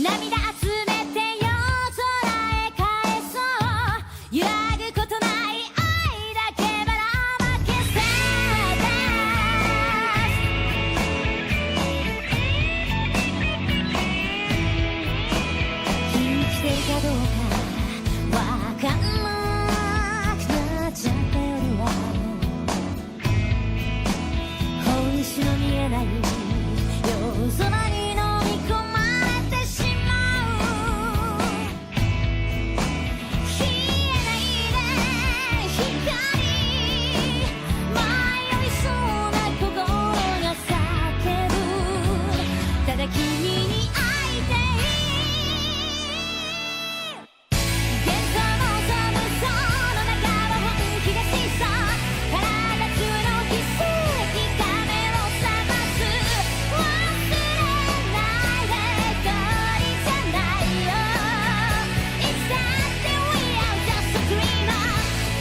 涙集めて夜空へ返そう揺らぐことない愛だけばらまけさ生きてるかどうかわかんなくなっちゃった夜は本質の見えない夜空に飲み込まれてしまう消えないで光迷いそうな心が叫ぶただ君に会いたい幻想の寒さの中は本気でしさ体中の奇跡ためを探す忘れないで一人じゃないよいつだって We are just a dreamer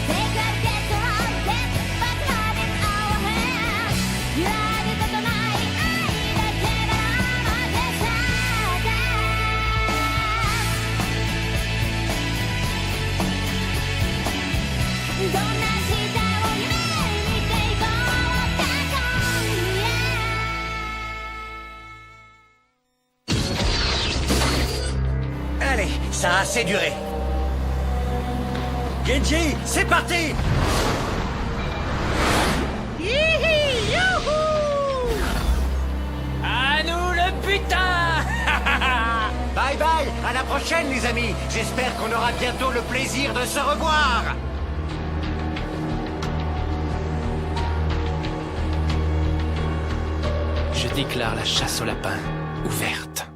Take a get around it But having our hands 揺らぐことない愛だけばらまけさどんな明日を夢見ていこうか今夜 Allez, ça a assez duré. Genji, c'est parti. À nous le butin. Bye bye, à la prochaine les amis. J'espère qu'on aura bientôt le plaisir de se revoir. Je déclare la chasse au lapin ouverte.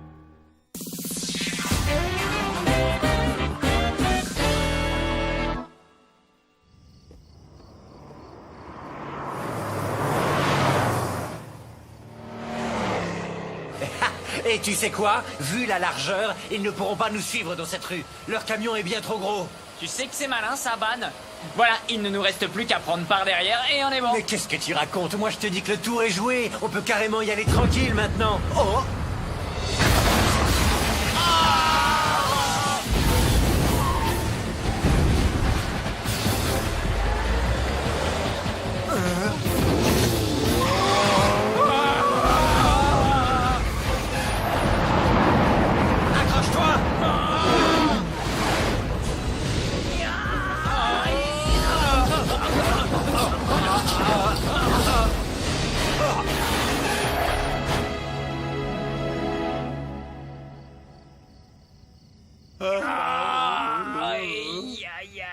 Et tu sais quoi? Vu la largeur, ils ne pourront pas nous suivre dans cette rue. Leur camion est bien trop gros. Tu sais que c'est malin ça, Ban. Voilà, il ne nous reste plus qu'à prendre par derrière et on est bon. Mais qu'est-ce que tu racontes? Moi je te dis que le tour est joué. On peut carrément y aller tranquille maintenant. Oh! Accroche-toi! Aïe, aïe, aïe.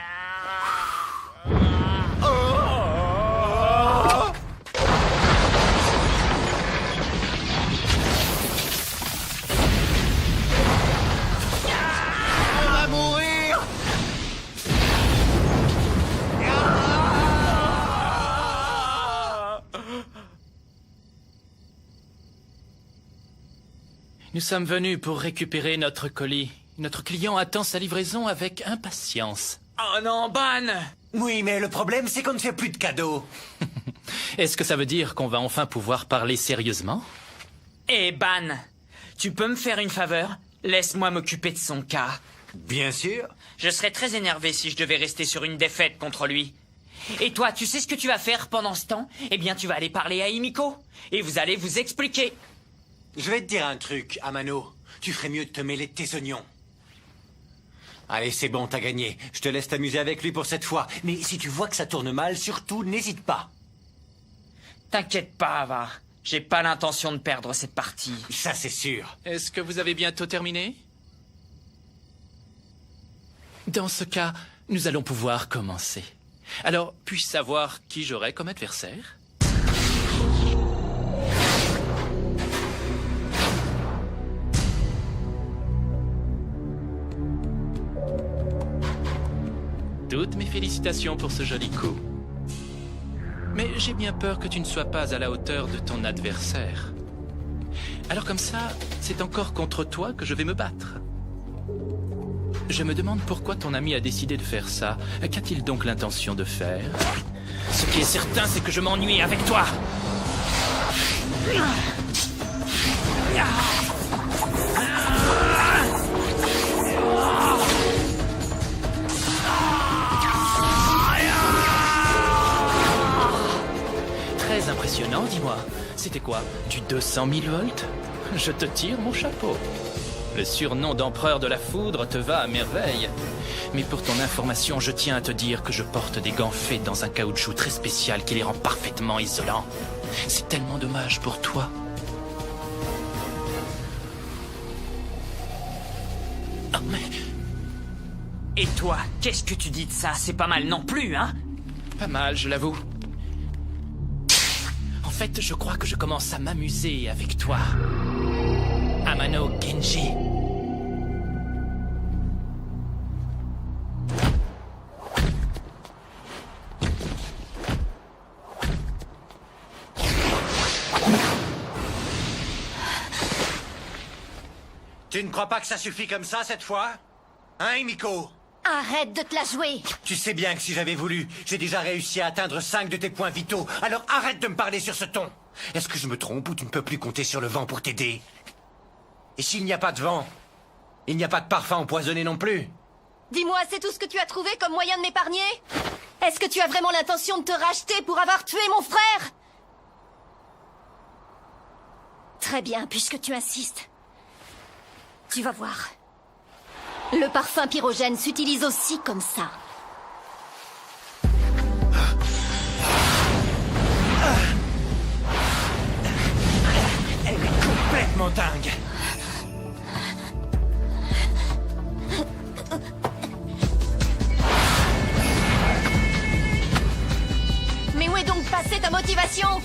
On va mourir! Nous sommes venus pour récupérer notre colis. Notre client attend sa livraison avec impatience. Oh non, Ban. Oui, mais le problème c'est qu'on ne fait plus de cadeaux. Est-ce que ça veut dire qu'on va enfin pouvoir parler sérieusement? Eh Ban, tu peux me faire une faveur? Laisse-moi m'occuper de son cas. Bien sûr. Je serais très énervé si je devais rester sur une défaite contre lui. Et toi, tu sais ce que tu vas faire pendant ce temps? Eh bien, tu vas aller parler à Himiko. Et vous allez vous expliquer. Je vais te dire un truc, Amano. Tu ferais mieux de te mêler de tes oignons. Allez, c'est bon, t'as gagné. Je te laisse t'amuser avec lui pour cette fois. Mais si tu vois que ça tourne mal, surtout, n'hésite pas. T'inquiète pas, Ava. J'ai pas l'intention de perdre cette partie. Ça, c'est sûr. Est-ce que vous avez bientôt terminé? Dans ce cas, nous allons pouvoir commencer. Alors, puis-je savoir qui j'aurai comme adversaire? Toutes mes félicitations pour ce joli coup. Mais j'ai bien peur que tu ne sois pas à la hauteur de ton adversaire. Alors comme ça, c'est encore contre toi que je vais me battre. Je me demande pourquoi ton ami a décidé de faire ça. Qu'a-t-il donc l'intention de faire? Ce qui est certain, c'est que je m'ennuie avec toi. c'était quoi? Du 200 000 volts? Je te tire mon chapeau. Le surnom d'empereur de la foudre te va à merveille. Mais pour ton information, je tiens à te dire que je porte des gants faits dans un caoutchouc très spécial qui les rend parfaitement isolants. C'est tellement dommage pour toi. Oh, mais... Et toi, qu'est-ce que tu dis de ça? C'est pas mal non plus, hein? Pas mal, je l'avoue. En fait, je crois que je commence à m'amuser avec toi. Amano Kenji. Tu ne crois pas que ça suffit comme ça, cette fois? Hein, Himiko? Arrête de te la jouer. Tu sais bien que si j'avais voulu, j'ai déjà réussi à atteindre 5 de tes points vitaux. Alors arrête de me parler sur ce ton. Est-ce que je me trompe ou tu ne peux plus compter sur le vent pour t'aider? Et s'il n'y a pas de vent, il n'y a pas de parfum empoisonné non plus. Dis-moi, c'est tout ce que tu as trouvé comme moyen de m'épargner? Est-ce que tu as vraiment l'intention de te racheter pour avoir tué mon frère? Très bien, puisque tu insistes. Tu vas voir. Le parfum pyrogène s'utilise aussi comme ça. Elle est complètement dingue. Mais où est donc passée ta motivation?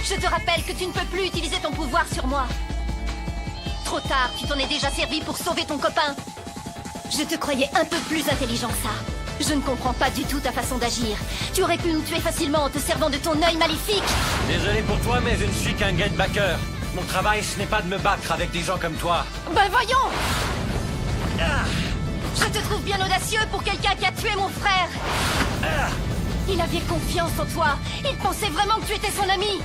Je te rappelle que tu ne peux plus utiliser ton pouvoir sur moi. Trop tard, tu t'en es déjà servi pour sauver ton copain. Je te croyais un peu plus intelligent que ça. Je ne comprends pas du tout ta façon d'agir. Tu aurais pu nous tuer facilement en te servant de ton œil maléfique. Désolé pour toi, mais je ne suis qu'un get-backer. Mon travail, ce n'est pas de me battre avec des gens comme toi. Ben voyons! Je te trouve bien audacieux pour quelqu'un qui a tué mon frère. Il avait confiance en toi. Il pensait vraiment que tu étais son ami.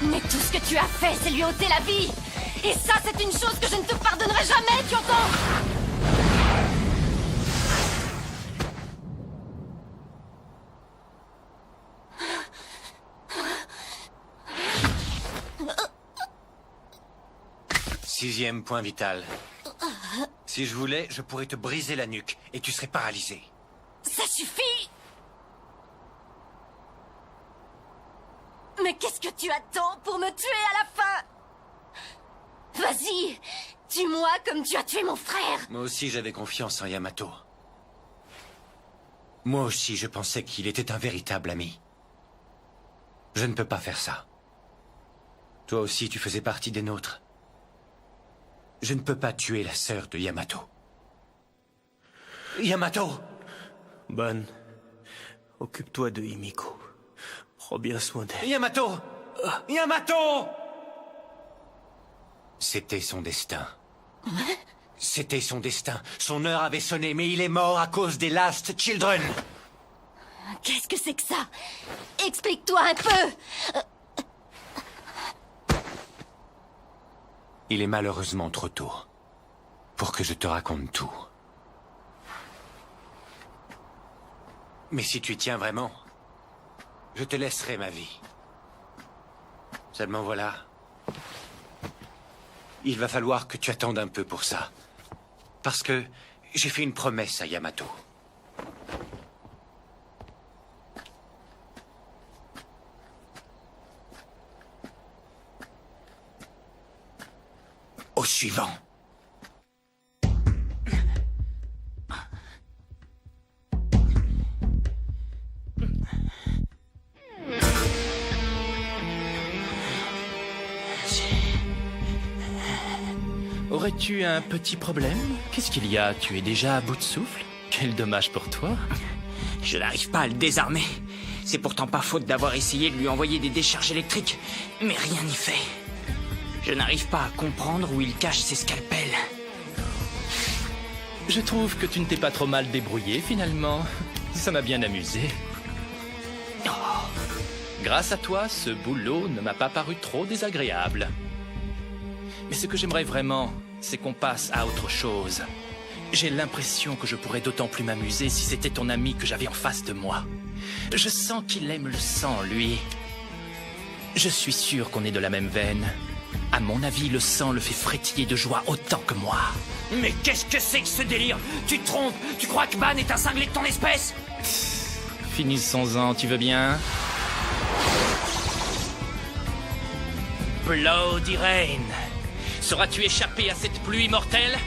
Mais tout ce que tu as fait, c'est lui ôter la vie. Et ça, c'est une chose que je ne te pardonnerai jamais, tu entends? Sixième point vital. Si je voulais, je pourrais te briser la nuque et tu serais paralysé. Ça suffit! Mais qu'est-ce que tu attends pour me tuer à la fin? Vas-y, tue-moi comme tu as tué mon frère. Moi aussi, j'avais confiance en Yamato. Moi aussi, je pensais qu'il était un véritable ami. Je ne peux pas faire ça. Toi aussi, tu faisais partie des nôtres. Je ne peux pas tuer la sœur de Yamato. Yamato! Ban, occupe-toi de Himiko. Prends bien soin d'elle. Yamato! Yamato! C'était son destin. C'était son destin. Son heure avait sonné, mais il est mort à cause des Last Children. Qu'est-ce que c'est que ça? Explique-toi un peu. Il est malheureusement trop tôt pour que je te raconte tout. Mais si tu y tiens vraiment, je te laisserai ma vie. Seulement voilà, il va falloir que tu attendes un peu pour ça. Parce que j'ai fait une promesse à Yamato. Au suivant. Aurais-tu un petit problème? Qu'est-ce qu'il y a? Tu es déjà à bout de souffle? Quel dommage pour toi. Je n'arrive pas à le désarmer. C'est pourtant pas faute d'avoir essayé de lui envoyer des décharges électriques, mais rien n'y fait. Je n'arrive pas à comprendre où il cache ses scalpels. Je trouve que tu ne t'es pas trop mal débrouillé finalement. Ça m'a bien amusé. Grâce à toi, ce boulot ne m'a pas paru trop désagréable. Mais ce que j'aimerais vraiment, c'est qu'on passe à autre chose. J'ai l'impression que je pourrais d'autant plus m'amuser si c'était ton ami que j'avais en face de moi. Je sens qu'il aime le sang, lui. Je suis sûr qu'on est de la même veine. À mon avis, le sang le fait frétiller de joie autant que moi. Mais qu'est-ce que c'est que ce délire? Tu te trompes? Tu crois que Ban est un cinglé de ton espèce? Finissons-en, tu veux bien? Bloody Rain. Sauras-tu échapper à cette pluie mortelle?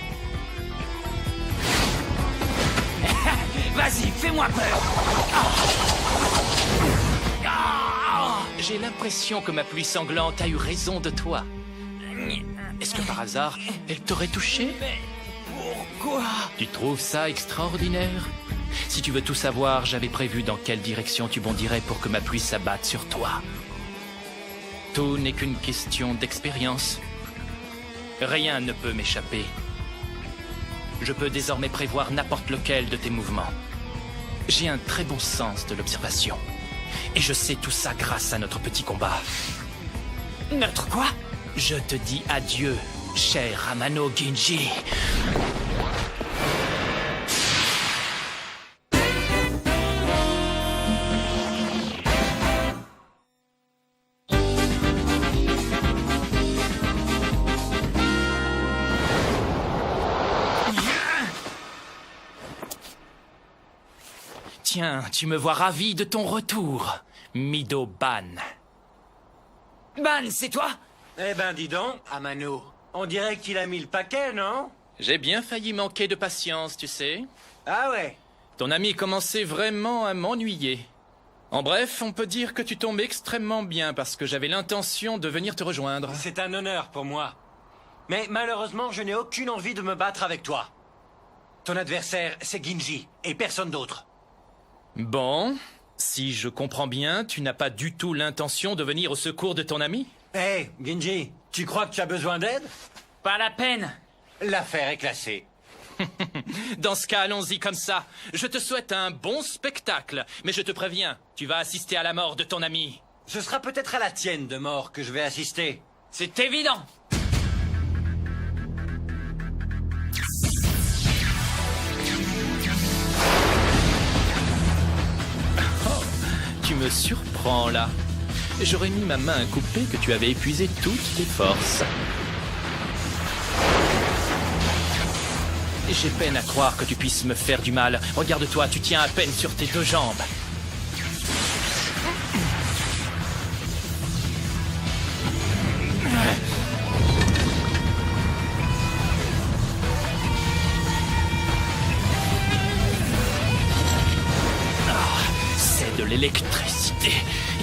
Vas-y, fais-moi peur. J'ai l'impression que ma pluie sanglante a eu raison de toi. Est-ce que par hasard, elle t'aurait touché? Pourquoi? Tu trouves ça extraordinaire? Si tu veux tout savoir, j'avais prévu dans quelle direction tu bondirais pour que ma pluie s'abatte sur toi. Tout n'est qu'une question d'expérience. Rien ne peut m'échapper. Je peux désormais prévoir n'importe lequel de tes mouvements. J'ai un très bon sens de l'observation. Et je sais tout ça grâce à notre petit combat. Notre quoi? Je te dis adieu, cher Amano Ginji. Tiens, tu me vois ravi de ton retour, Mido Ban. Ban, c'est toi? Eh ben, dis donc, Amano, on dirait qu'il a mis le paquet, non? J'ai bien failli manquer de patience, tu sais. Ah ouais? Ton ami commençait vraiment à m'ennuyer. En bref, on peut dire que tu tombes extrêmement bien parce que j'avais l'intention de venir te rejoindre. C'est un honneur pour moi. Mais malheureusement, je n'ai aucune envie de me battre avec toi. Ton adversaire, c'est Ginji, et personne d'autre. Bon, si je comprends bien, tu n'as pas du tout l'intention de venir au secours de ton ami? Hé, Ginji, tu crois que tu as besoin d'aide? Pas la peine. L'affaire est classée. Dans ce cas, allons-y comme ça. Je te souhaite un bon spectacle, mais je te préviens, tu vas assister à la mort de ton ami. Ce sera peut-être à la tienne de mort que je vais assister. C'est évident. Tu me surprends là. J'aurais mis ma main à couper que tu avais épuisé toutes tes forces. J'ai peine à croire que tu puisses me faire du mal. Regarde-toi, tu tiens à peine sur tes deux jambes. C'est de l'électricité.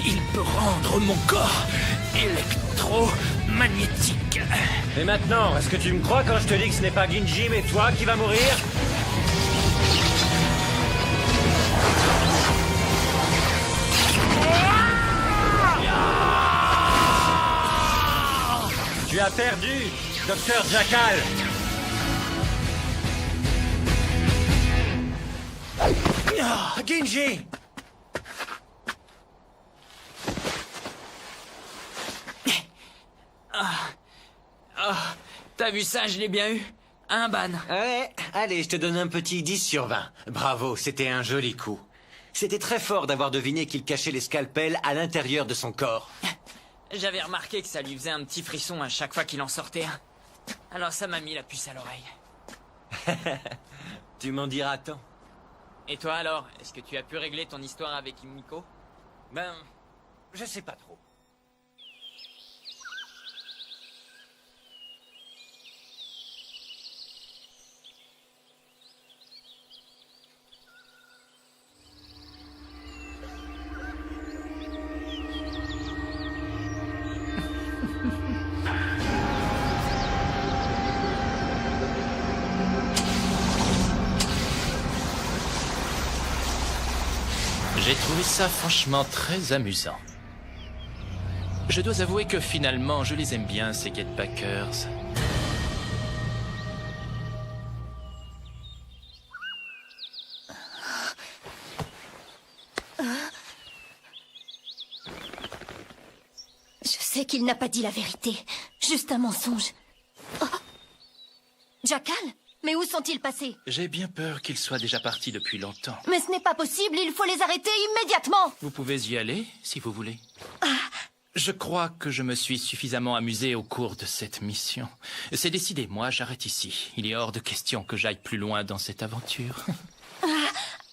Il peut rendre mon corps électromagnétique. Et maintenant, est-ce que tu me crois quand je te dis que ce n'est pas Ginji, mais toi qui vas mourir? Tu as perdu, Docteur Jackal. Ginji! T'as vu ça, je l'ai bien eu. Un Ban. Ouais, allez, je te donne un petit 10 sur 20. Bravo, c'était un joli coup. C'était très fort d'avoir deviné qu'il cachait les scalpels à l'intérieur de son corps. J'avais remarqué que ça lui faisait un petit frisson à chaque fois qu'il en sortait un. Alors ça m'a mis la puce à l'oreille. Tu m'en diras tant. Et toi alors, est-ce que tu as pu régler ton histoire avec Himiko? Ben, je sais pas trop. J'ai trouvé ça franchement très amusant. Je dois avouer que finalement, je les aime bien, ces Getpackers. Je sais qu'il n'a pas dit la vérité. Juste un mensonge. Oh. Jackal? Mais où sont-ils passés? J'ai bien peur qu'ils soient déjà partis depuis longtemps. Mais ce n'est pas possible, il faut les arrêter immédiatement! Vous pouvez y aller, si vous voulez. Je crois que je me suis suffisamment amusé au cours de cette mission. C'est décidé, moi j'arrête ici. Il est hors de question que j'aille plus loin dans cette aventure.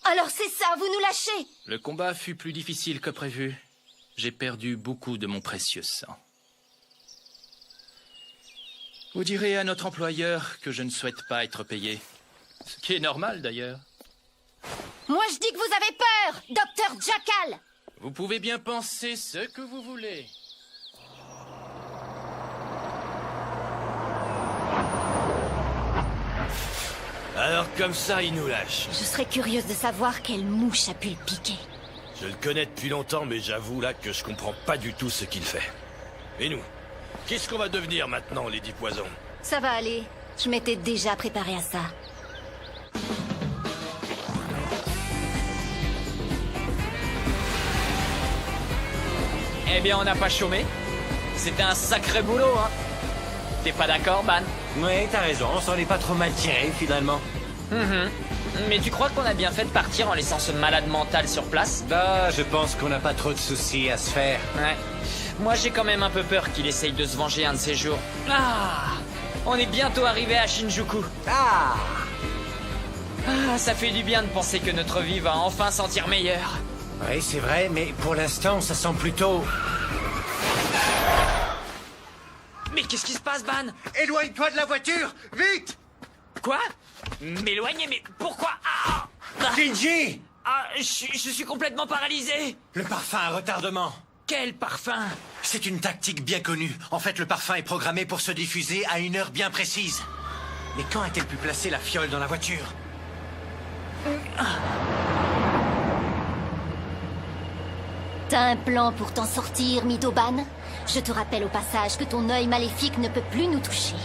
Alors c'est ça, vous nous lâchez? Le combat fut plus difficile que prévu. J'ai perdu beaucoup de mon précieux sang. Vous direz à notre employeur que je ne souhaite pas être payé. Ce qui est normal d'ailleurs. Moi je dis que vous avez peur, Docteur Jackal! Vous pouvez bien penser ce que vous voulez. Alors comme ça, il nous lâche. Je serais curieuse de savoir quelle mouche a pu le piquer. Je le connais depuis longtemps, mais j'avoue là que je comprends pas du tout ce qu'il fait. Et nous? Qu'est-ce qu'on va devenir maintenant, Lady Poison? Ça va aller, je m'étais déjà préparée à ça. Eh bien, on n'a pas chômé. C'était un sacré boulot, hein. T'es pas d'accord, Ban? Ouais, t'as raison, on s'en est pas trop mal tiré, finalement. Mais tu crois qu'on a bien fait de partir en laissant ce malade mental sur place? Bah, je pense qu'on n'a pas trop de soucis à se faire. Ouais. Moi, j'ai quand même un peu peur qu'il essaye de se venger un de ces jours. Ah! On est bientôt arrivé à Shinjuku. Ah! Ah, ça fait du bien de penser que notre vie va enfin sentir meilleure. Oui, c'est vrai, mais pour l'instant, ça sent plutôt... Mais qu'est-ce qui se passe, Ban? Éloigne-toi de la voiture! Vite! Quoi? M'éloigner, mais pourquoi? Ah! Shinji! Ah, je suis complètement paralysé. Le parfum à retardement. Quel parfum? C'est une tactique bien connue. En fait, le parfum est programmé pour se diffuser à une heure bien précise. Mais quand a-t-elle pu placer la fiole dans la voiture? T'as un plan pour t'en sortir, Midoban? Je te rappelle au passage que ton œil maléfique ne peut plus nous toucher.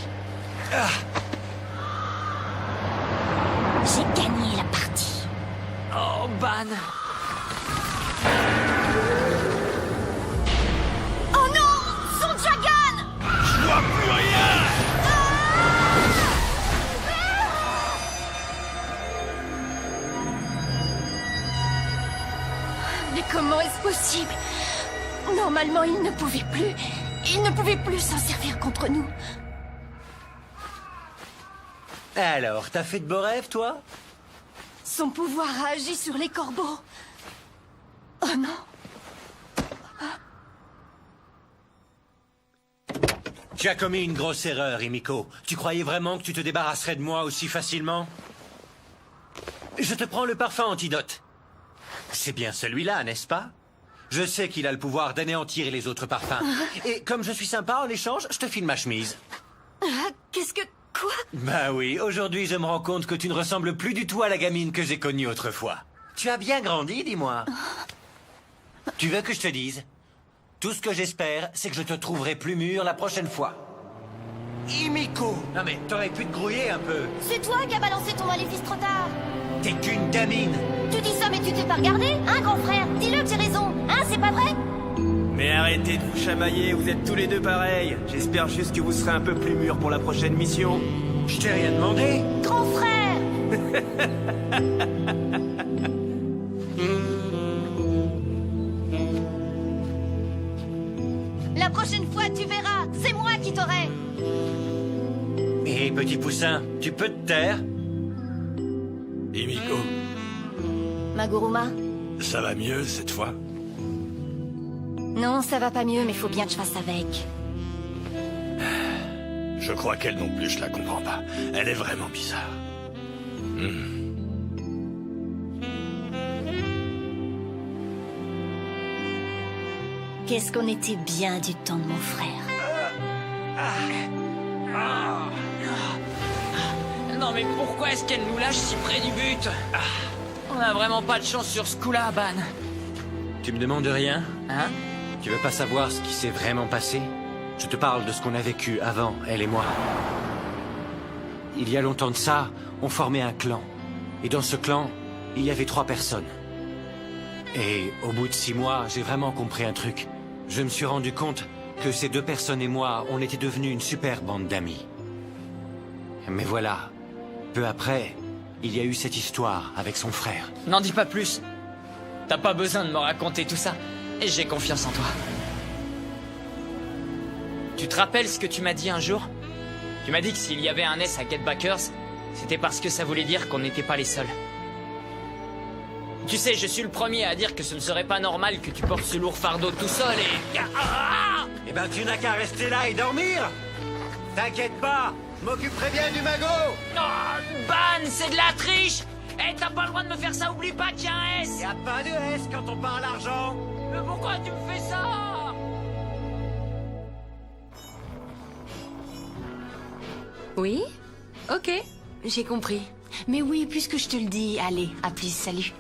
J'ai gagné la partie. Oh, Ban. Oh non! Son Dragon! Je vois plus rien! Mais comment est-ce possible? Normalement, il ne pouvait plus. Il ne pouvait plus s'en servir contre nous. Alors, t'as fait de beaux rêves, toi? Son pouvoir a agi sur les corbeaux. Oh non. Tu as commis une grosse erreur, Himiko. Tu croyais vraiment que tu te débarrasserais de moi aussi facilement? Je te prends le parfum antidote. C'est bien celui-là, n'est-ce pas? Je sais qu'il a le pouvoir d'anéantir les autres parfums. Et comme je suis sympa, en échange, je te file ma chemise. Qu'est-ce que... Quoi? Bah oui, aujourd'hui je me rends compte que tu ne ressembles plus du tout à la gamine que j'ai connue autrefois. Tu as bien grandi, dis-moi. Tu veux que je te dise? Tout ce que j'espère, c'est que je te trouverai plus mûr la prochaine fois. Himiko! Non mais t'aurais pu te grouiller un peu. C'est toi qui as balancé ton maléfice trop tard. T'es qu'une gamine. Tu dis ça mais tu t'es pas regardé, hein grand frère? Dis-le que j'ai raison, hein, c'est pas vrai? Mais arrêtez de vous chamailler, vous êtes tous les deux pareils. J'espère juste que vous serez un peu plus mûrs pour la prochaine mission. Je t'ai rien demandé. Grand frère! La prochaine fois, tu verras, c'est moi qui t'aurai. Hé, petit poussin, tu peux te taire? Himiko, Maguruma? ça va mieux cette fois? Non, ça va pas mieux, mais faut bien que je fasse avec. Je crois qu'elle non plus, je la comprends pas. Elle est vraiment bizarre. Qu'est-ce qu'on était bien du temps de mon frère. Non, mais pourquoi est-ce qu'elle nous lâche si près du but? On a vraiment pas de chance sur ce coup-là, Ban. Tu me demandes rien? Hein? Tu veux pas savoir ce qui s'est vraiment passé? Je te parle de ce qu'on a vécu avant, elle et moi. Il y a longtemps de ça, on formait un clan. Et dans ce clan, il y avait 3 personnes. Et au bout de 6 mois, j'ai vraiment compris un truc. Je me suis rendu compte que ces 2 personnes et moi, on était devenus une super bande d'amis. Mais voilà, peu après, il y a eu cette histoire avec son frère. N'en dis pas plus. T'as pas besoin de me raconter tout ça. Et j'ai confiance en toi. Tu te rappelles ce que tu m'as dit un jour? Tu m'as dit que s'il y avait un S à Get Backers, c'était parce que ça voulait dire qu'on n'était pas les seuls. Tu sais, je suis le premier à dire que ce ne serait pas normal que tu portes ce lourd fardeau tout seul et... Eh ben, tu n'as qu'à rester là et dormir. T'inquiète pas, je m'occuperai bien du magot. Oh, Ban, c'est de la triche! Eh, t'as pas le droit de me faire ça, oublie pas qu'il y a un S! Y a pas de S quand on parle argent. Mais pourquoi tu me fais ça? Oui? Ok, j'ai compris. Mais oui, puisque je te le dis, allez, à plus, salut.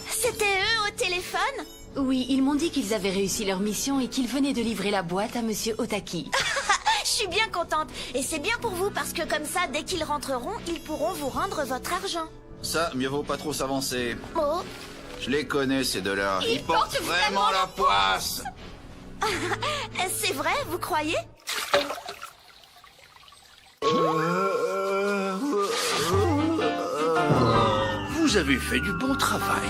C'était eux au téléphone? Oui, ils m'ont dit qu'ils avaient réussi leur mission et qu'ils venaient de livrer la boîte à Monsieur Otaki. Je suis bien contente. Et c'est bien pour vous parce que comme ça, dès qu'ils rentreront, ils pourront vous rendre votre argent. Ça, mieux vaut pas trop s'avancer. Oh, Je les connais, ces deux-là. Ils portent vraiment la poisse. c'est vrai, vous croyez? Vous avez fait du bon travail.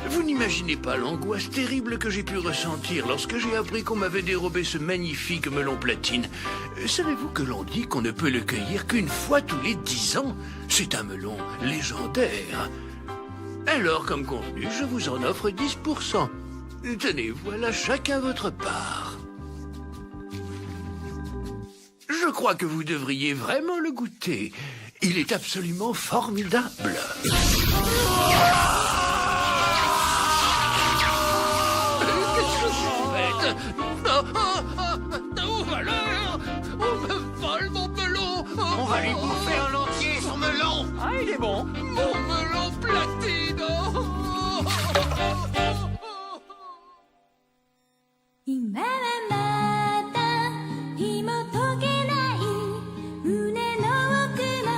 Vous n'imaginez pas l'angoisse terrible que j'ai pu ressentir lorsque j'ai appris qu'on m'avait dérobé ce magnifique melon platine. Savez-vous que l'on dit qu'on ne peut le cueillir qu'une fois tous les 10 ans? C'est un melon légendaire. Alors, comme convenu, je vous en offre 10%. Tenez, voilà chacun votre part. Je crois que vous devriez vraiment le goûter. Il est absolument formidable. Qu'est-ce que vous faites? Où va l'heure? On me vole mon melon. On va lui bouffer en entier son melon. Ah, il est bon. Mon melon platine. 今はまだ紐解けない胸の奥の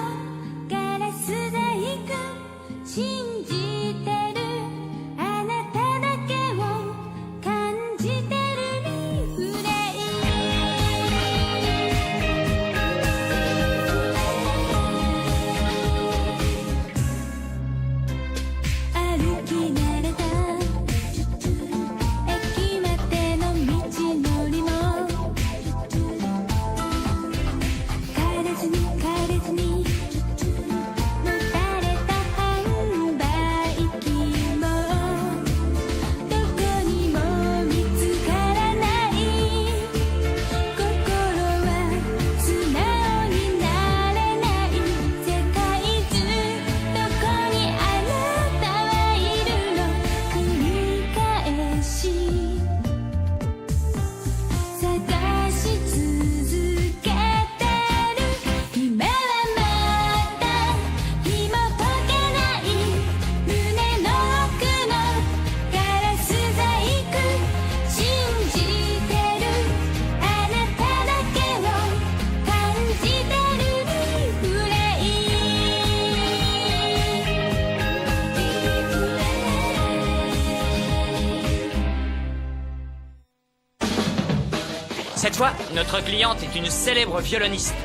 ガラス細工信じてるあなただけを感じてるリフレイ歩き慣れた駅までの道のりも枯れずに枯れずにもたれた販売機もどこにも見つからない心は素直になれない世界中どこにあなたはいるの繰り返し探し続けてる今はまだ紐解けない胸の奥のガラス細工信じてるあなただけを感じてるリフレCette fois, notre cliente est une célèbre violoniste.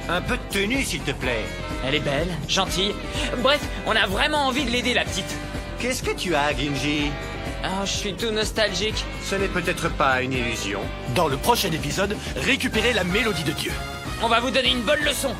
Un peu de tenue, s'il te plaît. Elle est belle, gentille. Bref, on a vraiment envie de l'aider, la petite. Qu'est-ce que tu as, Ginji? Ah, je suis tout nostalgique. Ce n'est peut-être pas une illusion. Dans le prochain épisode, récupérez la mélodie de Dieu. On va vous donner une bonne leçon.